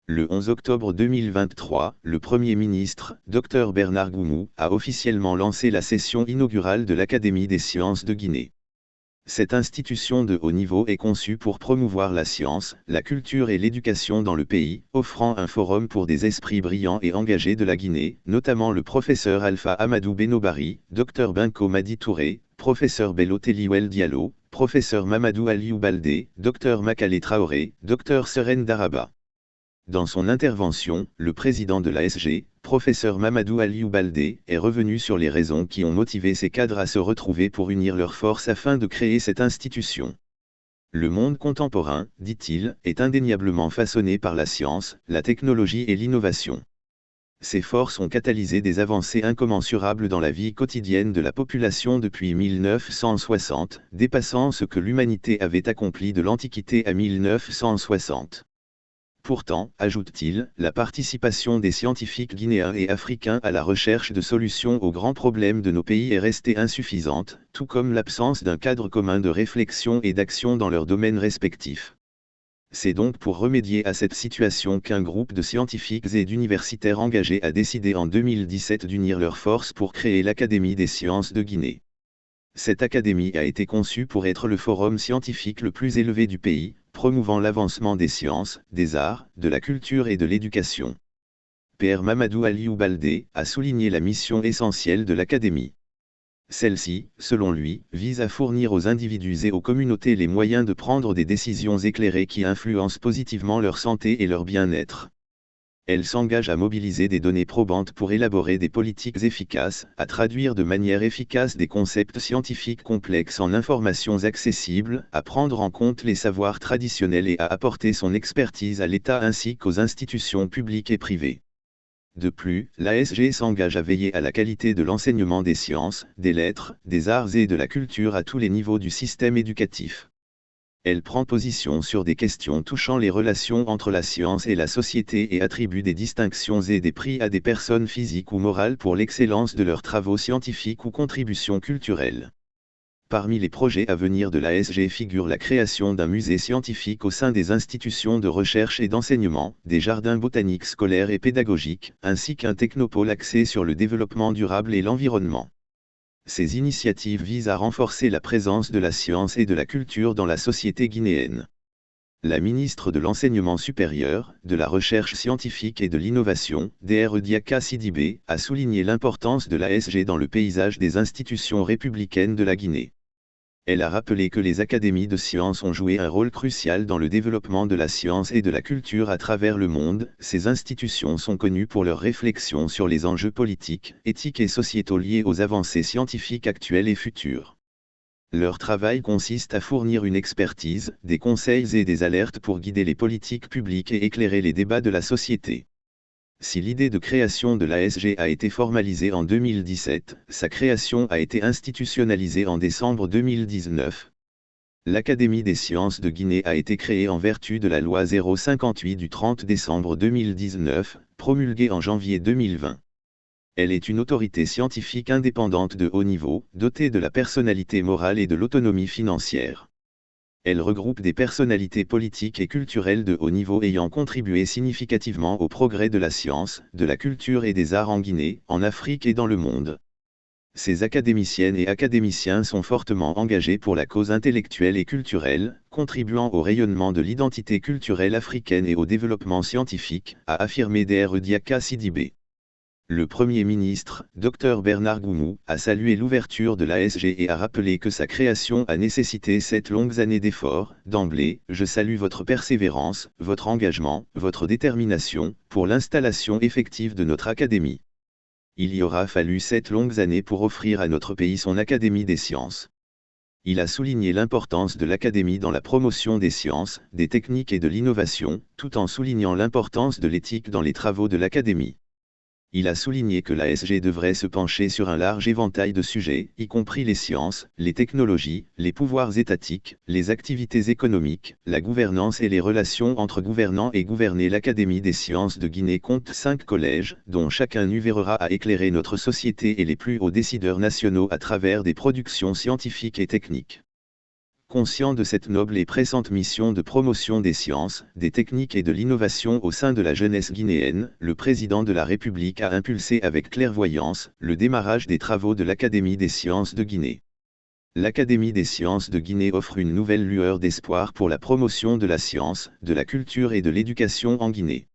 Le 11 octobre 2023, le Premier ministre, Dr Bernard Goumou, a officiellement lancé la session inaugurale de l'Académie des sciences de Guinée. Cette institution de haut niveau est conçue pour promouvoir la science, la culture et l'éducation dans le pays, offrant un forum pour des esprits brillants et engagés de la Guinée, notamment le professeur Alpha Amadou Benobari, Dr Binko Madi Touré, professeur Bello Teliwel Diallo, professeur Mamadou Aliou Baldé, Dr Makale Traoré, Dr Seren Daraba. Dans son intervention, le président de l'ASG, professeur Mamadou Aliou Baldé, est revenu sur les raisons qui ont motivé ces cadres à se retrouver pour unir leurs forces afin de créer cette institution. Le monde contemporain, dit-il, est indéniablement façonné par la science, la technologie et l'innovation. Ces forces ont catalysé des avancées incommensurables dans la vie quotidienne de la population depuis 1960, dépassant ce que l'humanité avait accompli de l'Antiquité à 1960. Pourtant, ajoute-t-il, la participation des scientifiques guinéens et africains à la recherche de solutions aux grands problèmes de nos pays est restée insuffisante, tout comme l'absence d'un cadre commun de réflexion et d'action dans leurs domaines respectifs. C'est donc pour remédier à cette situation qu'un groupe de scientifiques et d'universitaires engagés a décidé en 2017 d'unir leurs forces pour créer l'Académie des sciences de Guinée. Cette académie a été conçue pour être le forum scientifique le plus élevé du pays, promouvant l'avancement des sciences, des arts, de la culture et de l'éducation. Père Mamadou Aliou Baldé a souligné la mission essentielle de l'Académie. Celle-ci, selon lui, vise à fournir aux individus et aux communautés les moyens de prendre des décisions éclairées qui influencent positivement leur santé et leur bien-être. Elle s'engage à mobiliser des données probantes pour élaborer des politiques efficaces, à traduire de manière efficace des concepts scientifiques complexes en informations accessibles, à prendre en compte les savoirs traditionnels et à apporter son expertise à l'État ainsi qu'aux institutions publiques et privées. De plus, l'ASG s'engage à veiller à la qualité de l'enseignement des sciences, des lettres, des arts et de la culture à tous les niveaux du système éducatif. Elle prend position sur des questions touchant les relations entre la science et la société et attribue des distinctions et des prix à des personnes physiques ou morales pour l'excellence de leurs travaux scientifiques ou contributions culturelles. Parmi les projets à venir de l'ASG figure la création d'un musée scientifique au sein des institutions de recherche et d'enseignement, des jardins botaniques scolaires et pédagogiques, ainsi qu'un technopôle axé sur le développement durable et l'environnement. Ces initiatives visent à renforcer la présence de la science et de la culture dans la société guinéenne. La ministre de l'Enseignement supérieur, de la Recherche scientifique et de l'Innovation, Dr Diaka Sidibé, a souligné l'importance de l'ASG dans le paysage des institutions républicaines de la Guinée. Elle a rappelé que les académies de sciences ont joué un rôle crucial dans le développement de la science et de la culture à travers le monde. Ces institutions sont connues pour leurs réflexions sur les enjeux politiques, éthiques et sociétaux liés aux avancées scientifiques actuelles et futures. Leur travail consiste à fournir une expertise, des conseils et des alertes pour guider les politiques publiques et éclairer les débats de la société. Si l'idée de création de l'ASG a été formalisée en 2017, sa création a été institutionnalisée en décembre 2019. L'Académie des sciences de Guinée a été créée en vertu de la loi 058 du 30 décembre 2019, promulguée en janvier 2020. Elle est une autorité scientifique indépendante de haut niveau, dotée de la personnalité morale et de l'autonomie financière. Elle regroupe des personnalités politiques et culturelles de haut niveau ayant contribué significativement au progrès de la science, de la culture et des arts en Guinée, en Afrique et dans le monde. Ces académiciennes et académiciens sont fortement engagés pour la cause intellectuelle et culturelle, contribuant au rayonnement de l'identité culturelle africaine et au développement scientifique, a affirmé Dr Diaka Sidibé. Le Premier ministre, Dr Bernard Goumou, a salué l'ouverture de l'ASG et a rappelé que sa création a nécessité 7 longues années d'efforts. D'emblée, je salue votre persévérance, votre engagement, votre détermination, pour l'installation effective de notre académie. Il y aura fallu 7 longues années pour offrir à notre pays son Académie des sciences. Il a souligné l'importance de l'Académie dans la promotion des sciences, des techniques et de l'innovation, tout en soulignant l'importance de l'éthique dans les travaux de l'Académie. Il a souligné que l'ASG devrait se pencher sur un large éventail de sujets, y compris les sciences, les technologies, les pouvoirs étatiques, les activités économiques, la gouvernance et les relations entre gouvernants et gouvernés. L'Académie des sciences de Guinée compte 5 collèges, dont chacun œuvrera à éclairer notre société et les plus hauts décideurs nationaux à travers des productions scientifiques et techniques. Conscient de cette noble et pressante mission de promotion des sciences, des techniques et de l'innovation au sein de la jeunesse guinéenne, le président de la République a impulsé avec clairvoyance le démarrage des travaux de l'Académie des sciences de Guinée. L'Académie des sciences de Guinée offre une nouvelle lueur d'espoir pour la promotion de la science, de la culture et de l'éducation en Guinée.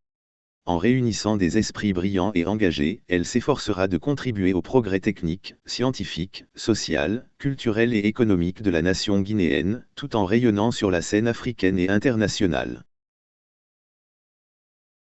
En réunissant des esprits brillants et engagés, elle s'efforcera de contribuer au progrès technique, scientifique, social, culturel et économique de la nation guinéenne, tout en rayonnant sur la scène africaine et internationale.